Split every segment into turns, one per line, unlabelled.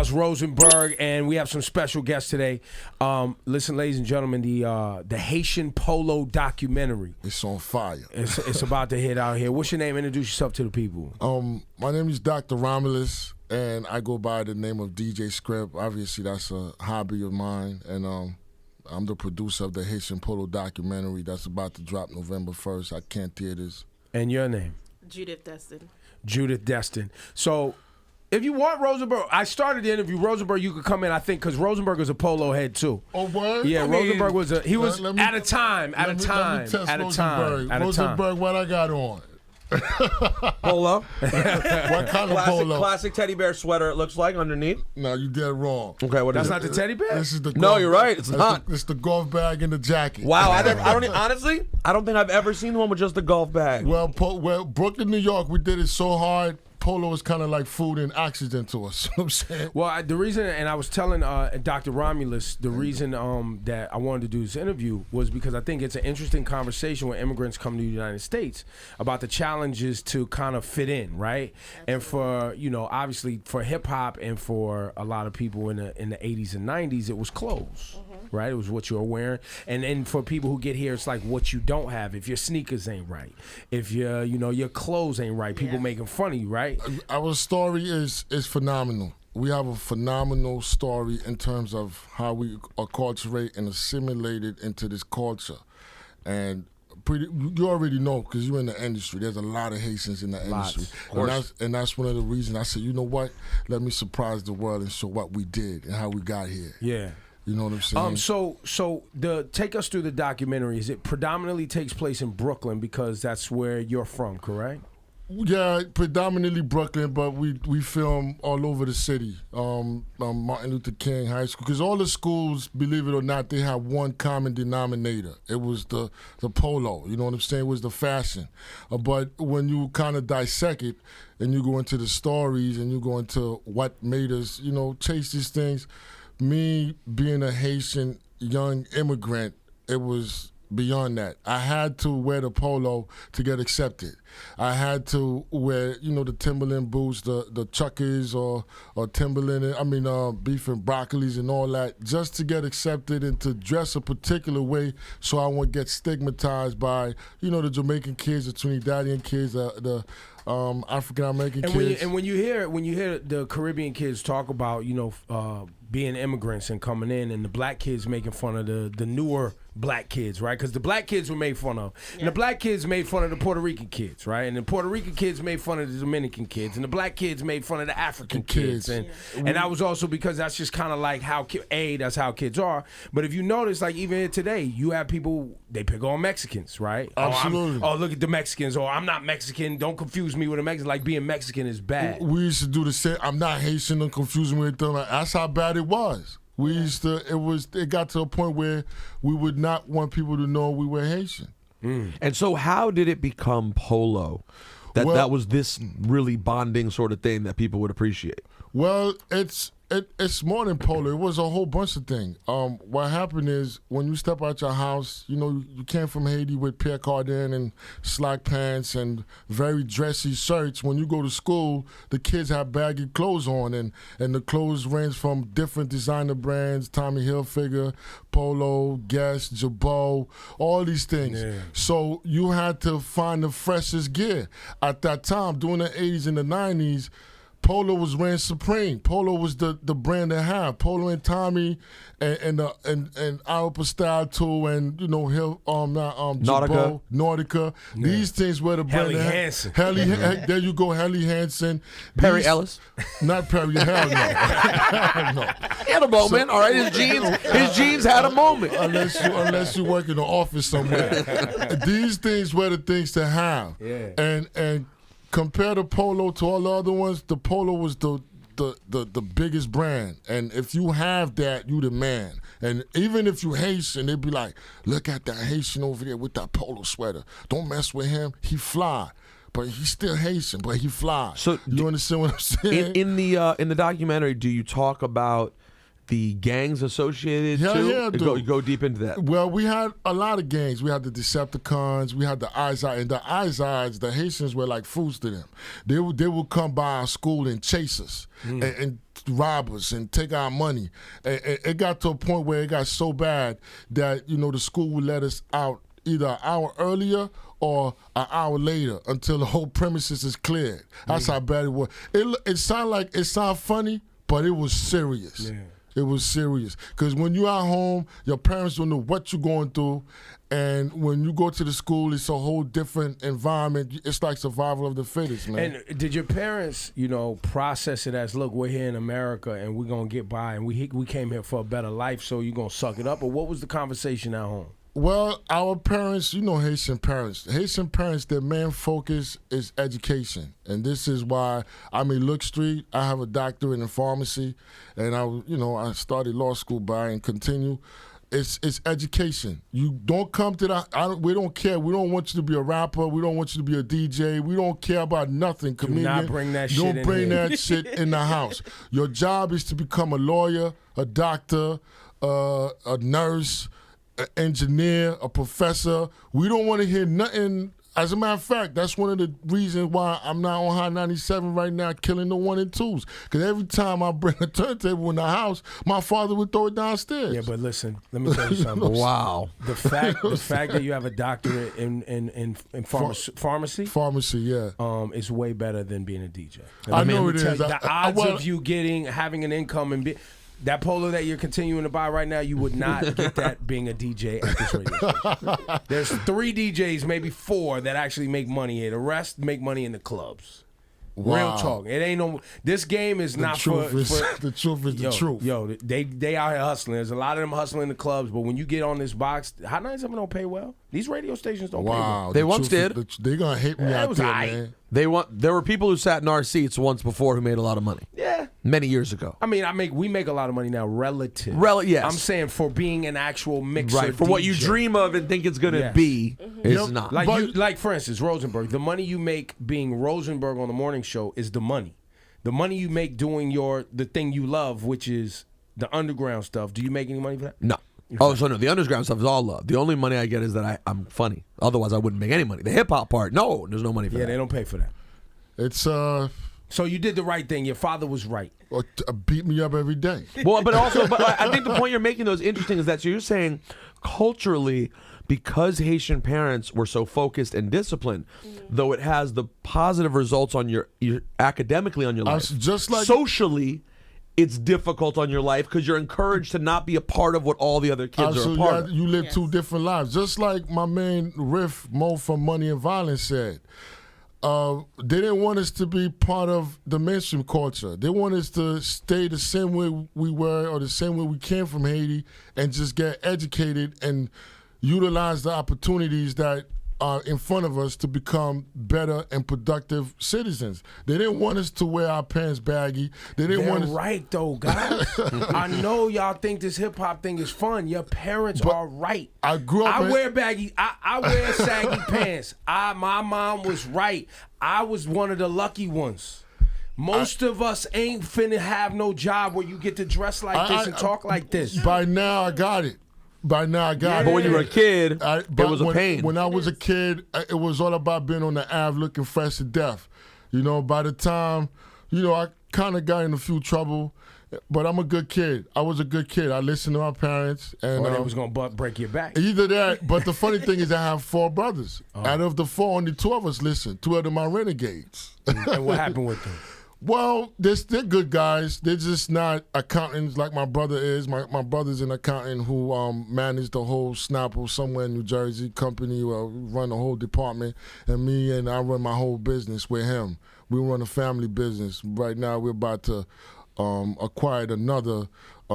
Charles Rosenberg, and we have some special guests today. Listen, ladies and gentlemen, the Haitian Polo documentary.
It's on fire.
It's about to hit out here. What's your name? Introduce yourself to the people.
My name is Dr. Romulus, and I go by the name of DJ Scripz. Obviously, that's a hobby of mine, and I'm the producer of the Haitian Polo documentary that's about to drop November 1st at Kent Theaters.
And your name?
Judith, Destin.
Judith, Destin. So, if you want Rosenberg, I started the interview. Rosenberg, you could come in, I think, because Rosenberg was a polo head too.
Oh, word?
Yeah, Rosenberg was at a time.
Rosenberg, what I got on?
Polo.
What kind of polo?
Classic teddy bear sweater, it looks like, underneath.
No, you dead wrong.
Okay, what
That's
is
not
it?
the teddy bear?
This is the
No, you're right. It's not.
It's the golf bag and the jacket.
Wow, honestly, I don't think I've ever seen one with just a golf bag.
Well, Brooklyn, New York, we did it so hard. Polo is kind of like food and oxygen to us. You know what I'm saying?
Well, the reason, and I was telling Dr. Romulus, the reason that I wanted to do this interview was because I think it's an interesting conversation when immigrants come to the United States about the challenges to kind of fit in, right? Absolutely. And for, obviously for hip hop and for a lot of people in the 80s and 90s, it was clothes. Right, it was what you were wearing, and then for people who get here, it's like what you don't have. If your sneakers ain't right, if your clothes ain't right, people making fun of you, right?
Our story is phenomenal. We have a phenomenal story in terms of how we acculturate and assimilated into this culture, and you already know because you're in the industry. There's a lot of Haitians in the industry, and that's one of the reasons I said, you know what? Let me surprise the world and show what we did and how we got here.
Yeah.
You know what I'm saying?
So take us through the documentary. Is it predominantly takes place in Brooklyn because that's where you're from, correct?
Yeah, predominantly Brooklyn, but we film all over the city. Martin Luther King High School, because all the schools, believe it or not, they have one common denominator. It was the polo. You know what I'm saying? It was the fashion. But when you kind of dissect it and you go into the stories and you go into what made us, chase these things. Me being a Haitian young immigrant, it was beyond that. I had to wear the polo to get accepted. I had to wear, the Timberland boots, the Chuckers or Timberland, beef and broccolis and all that, just to get accepted and to dress a particular way so I won't get stigmatized by, the Jamaican kids, the Trinidadian kids, the African American kids.
When you hear the Caribbean kids talk about, being immigrants and coming in, and the black kids making fun of the newer black kids, right? Because the black kids were made fun of, and the black kids made fun of the Puerto Rican kids, right? And the Puerto Rican kids made fun of the Dominican kids, and the black kids made fun of the African kids, and that was also because that's just kind of like how that's how kids are. But if you notice, like even here today, you have people, they pick on Mexicans, right?
Absolutely.
Oh, look at the Mexicans, or I'm not Mexican. Don't confuse me with a Mexican. Like being Mexican is bad.
We used to do the same. I'm not Haitian. Don't confuse me with them. That's how bad it was. We used to. It got to a point where we would not want people to know we were Haitian.
And so, how did it become polo? That was this really bonding sort of thing that people would appreciate.
Well, it's more than polo. It was a whole bunch of things. What happened is when you step out your house, you came from Haiti with Pierre Cardin and slack pants and very dressy shirts. When you go to school, the kids have baggy clothes on, and the clothes range from different designer brands, Tommy Hilfiger, Polo, Guess, Jabot, all these things. Yeah. So you had to find the freshest gear. At that time, during the 80s and the 90s, Polo was reigning supreme. Polo was the brand to have. Polo and Tommy and Alpa Style too, and Nautica. Yeah. These things were the brand.
Helly Hansen.
There you go, Helly Hansen.
Perry Ellis.
Not Perry. Hell no. Hell no.
He had a moment. All right, his jeans had a moment.
Unless you work in the office somewhere. These things were the things to have.
Yeah.
And compared to Polo to all the other ones, the Polo was the biggest brand. And if you have that, you the man. And even if you Haitian, they'd be like, look at that Haitian over there with that polo sweater. Don't mess with him. He fly. But he's still Haitian, but he fly. So you understand what I'm saying?
In the documentary, do you talk about the gangs associated
Hell
too?
yeah, dude.
Go deep into that.
Well, we had a lot of gangs. We had the Decepticons. We had the Izads. And the Izads, the Haitians were like fools to them. They would come by our school and chase us and rob us and take our money. And it got to a point where it got so bad that, the school would let us out either an hour earlier or an hour later until the whole premises is cleared. That's how bad it was. It sound funny, but it was serious. Yeah. It was serious. Because when you're at home, your parents don't know what you're going through. And when you go to the school, it's a whole different environment. It's like survival of the fittest, man.
And did your parents, process it as, look, we're here in America and we're going to get by and we came here for a better life, so you're going to suck it up? Or what was the conversation at home?
Well, our parents, Haitian parents. Haitian parents, their main focus is education. And this is why I'm in Look Street. I have a doctorate in pharmacy. And I started law school by and continue. It's education. You don't come to we don't care. We don't want you to be a rapper. We don't want you to be a DJ. We don't care about nothing, comedian.
Do not bring that shit in.
Don't bring that shit in the house. Your job is to become a lawyer, a doctor, a nurse, an engineer, a professor. We don't want to hear nothing. As a matter of fact, that's one of the reasons why I'm not on High 97 right now killing the 1 and 2s. Because every time I bring a turntable in the house, my father would throw it downstairs.
Yeah, but listen, let me tell you something.
Wow.
The fact that you have a doctorate in pharmacy?
Pharmacy, yeah.
Is way better than being a DJ.
I know it is.
The odds of you having an income and that polo that you're continuing to buy right now, you would not get that being a DJ at this radio station. There's 3 DJs, maybe 4, that actually make money here. The rest make money in the clubs.
Wow.
Real talk. It ain't no. This game is not for.
The truth is the truth.
Yo, they out here hustling. There's a lot of them hustling in the clubs, but when you get on this box, Hot 97 don't pay well. These radio stations don't pay well.
They once did.
They're gonna hate me out there, man.
There were people who sat in our seats once before who made a lot of money.
Yeah.
Many years ago.
I mean, we make a lot of money now relative.
Yes.
I'm saying for being an actual mixer.
Right. For
DJ.
what you dream of and think it's going to be, it's not.
Like for instance, Rosenberg. The money you make being Rosenberg on the morning show is the money. The money you make doing the thing you love, which is the underground stuff. Do you make any money for that?
No. So no, the underground stuff is all love. The only money I get is that I'm funny. Otherwise, I wouldn't make any money. The hip hop part, no, there's no money for that.
Yeah, they don't pay for that.
It's
So you did the right thing. Your father was right.
Beat me up every day.
Well, but I think the point you're making though is interesting. Is that you're saying culturally, because Haitian parents were so focused and disciplined, though it has the positive results on your academically on your life,
just like
socially, it's difficult on your life because you're encouraged to not be a part of what all the other kids are a part of.
You live 2 different lives. Just like my man Riff Mo from Money and Violence said. They didn't want us to be part of the mainstream culture. They want us to stay the same way we were or the same way we came from Haiti and just get educated and utilize the opportunities that are in front of us to become better and productive citizens. They didn't want us to wear our pants baggy. They're
right though, guys. I know y'all think this hip hop thing is fun. Your parents are right.
I grew up.
I wear baggy. I wear saggy pants. My mom was right. I was one of the lucky ones. Most of us ain't finna have no job where you get to dress like this and talk like this.
By now, I got it. But
when you were a kid, it was a pain.
When I was a kid, it was all about being on the Ave looking fresh to death. By the time, I kind of got in a few trouble, but I'm a good kid. I was a good kid. I listened to my parents. And
they was going to break your back.
Either that, but the funny thing is I have 4 brothers. Out of the 4, only 2 of us listen. 2 of them are renegades.
And what happened with them?
Well, they're good guys. They're just not accountants like my brother is. My brother's an accountant who managed the whole Snapple somewhere in New Jersey company, run the whole department. And I run my whole business with him. We run a family business. Right now we're about to acquire another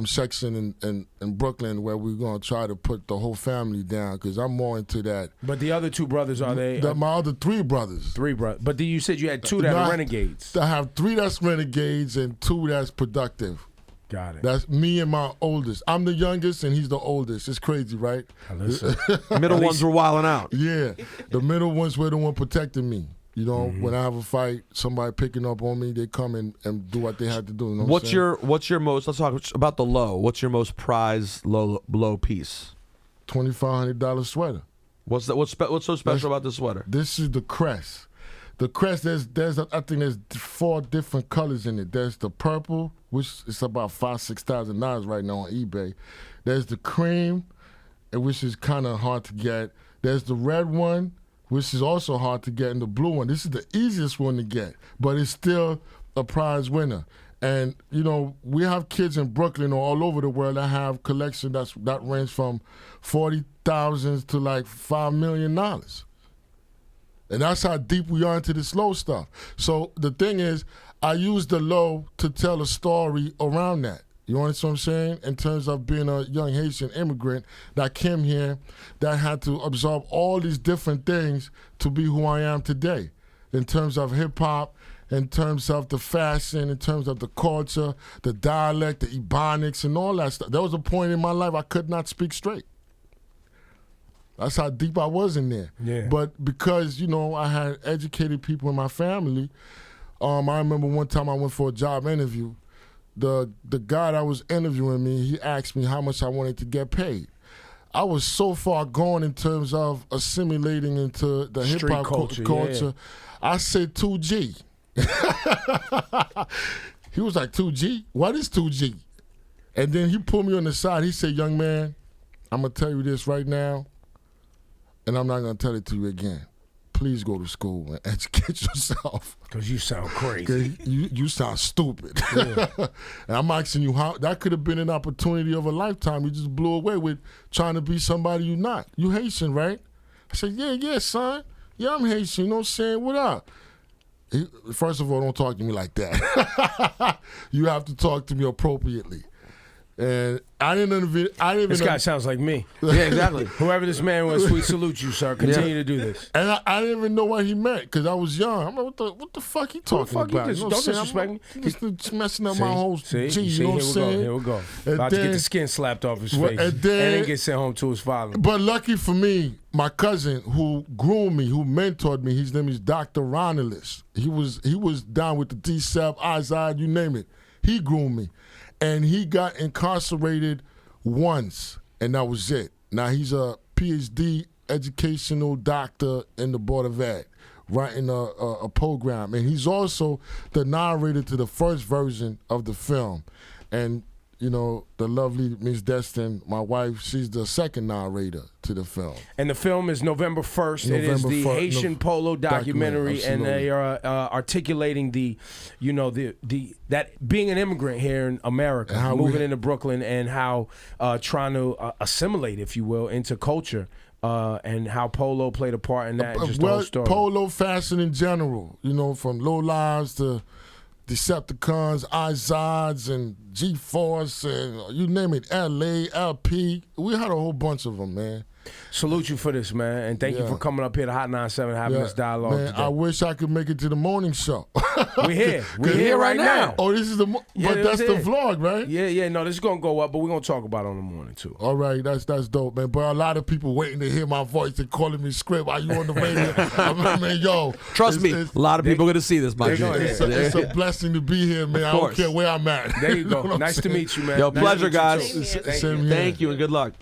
section in Brooklyn where we're going to try to put the whole family down because I'm more into that.
But the other 2 brothers, are they?
My other 3 brothers.
3 brothers. But you said you had 2 that are renegades.
I have 3 that's renegades and 2 that's productive.
Got it.
That's me and my oldest. I'm the youngest and he's the oldest. It's crazy, right?
Listen.
Middle ones were wilding out.
Yeah. The middle ones were the one protecting me. You know, when I have a fight, somebody picking up on me, they come and do what they had to do. You know what
what's your most? Let's talk about the low. What's your most prized low piece?
$2,500 sweater.
What's that? What's so special about this sweater?
This is the crest. The crest. I think there's 4 different colors in it. There's the purple, which is about $5,000-$6,000 right now on eBay. There's the cream, which is kind of hard to get. There's the red one, which is also hard to get, and the blue one. This is the easiest one to get, but it's still a prize winner. And, you know, we have kids in Brooklyn or all over the world that have collection that range from $40,000 to like $5 million. And that's how deep we are into this low stuff. So the thing is, I use the low to tell a story around that. You understand what I'm saying? In terms of being a young Haitian immigrant that came here, that had to absorb all these different things to be who I am today. In terms of hip-hop, in terms of the fashion, in terms of the culture, the dialect, the ebonics, and all that stuff. There was a point in my life I could not speak straight. That's how deep I was in there.
Yeah.
But because, you know, I had educated people in my family, I remember one time I went for a job interview. The guy that was interviewing me, he asked me how much I wanted to get paid. I was so far gone in terms of assimilating into the
Street
hip-hop
culture. Yeah.
I said 2G. He was like, 2G? What is 2G? And then he pulled me on the side. He said, young man, I'm going to tell you this right now, and I'm not going to tell it to you again. Please go to school and educate yourself.
Because you sound crazy.
You sound stupid.
Yeah.
And I'm asking you, how that could have been an opportunity of a lifetime. You just blew away with trying to be somebody you're not. You Haitian, right? I said, yeah, son. Yeah, I'm Haitian. You know what I'm saying? What up? First of all, don't talk to me like that. You have to talk to me appropriately. And I didn't
This guy sounds like me.
Yeah, exactly.
Whoever this man was, we salute you, sir. Continue to do this.
And I didn't even know what he meant because I was young. I'm like, what the fuck he talking about?
Don't disrespect me.
He's messing up my whole G.
See,
You know what I'm saying?
Here we go.
And
About to get the skin slapped off his face.
And then
get sent home to his father.
But lucky for me, my cousin who groomed me, who mentored me, his name is Dr. Ronalist. He was down with the D-Sep, Izod, you name it. He groomed me. And he got incarcerated once, and that was it. Now he's a PhD educational doctor in the Board of Ed, writing a program. And he's also the narrator to the first version of the film. And, you know, the lovely Miss Destin, my wife, she's the second narrator to the film.
And the film is November 1st. It is the Haitian Polo documentary, and they are articulating that being an immigrant here in America, moving into Brooklyn, and how trying to assimilate, if you will, into culture, and how polo played a part in that. Just the whole story.
Polo fashion in general, you know, from low lives to Decepticons, Izods, and G-Force, and you name it, LA, LP. We had a whole bunch of them, man.
Salute you for this, man, and thank you for coming up here to Hot 97 having this dialogue
man,
today.
I wish I could make it to the morning show.
We're here right now.
Oh, this is but that's the vlog, right?
Yeah, no, this is going to go up, but we're going to talk about it on the morning, too.
All right, that's dope, man. But a lot of people waiting to hear my voice and calling me Scripz. Are you on the radio? I mean, yo.
Trust me, a lot of people are going to see this, my G.
It's a blessing to be here, man. I don't care where I'm at.
There you go. Nice to meet you, man.
Yo, pleasure, guys.
Same here.
Thank you, and good luck.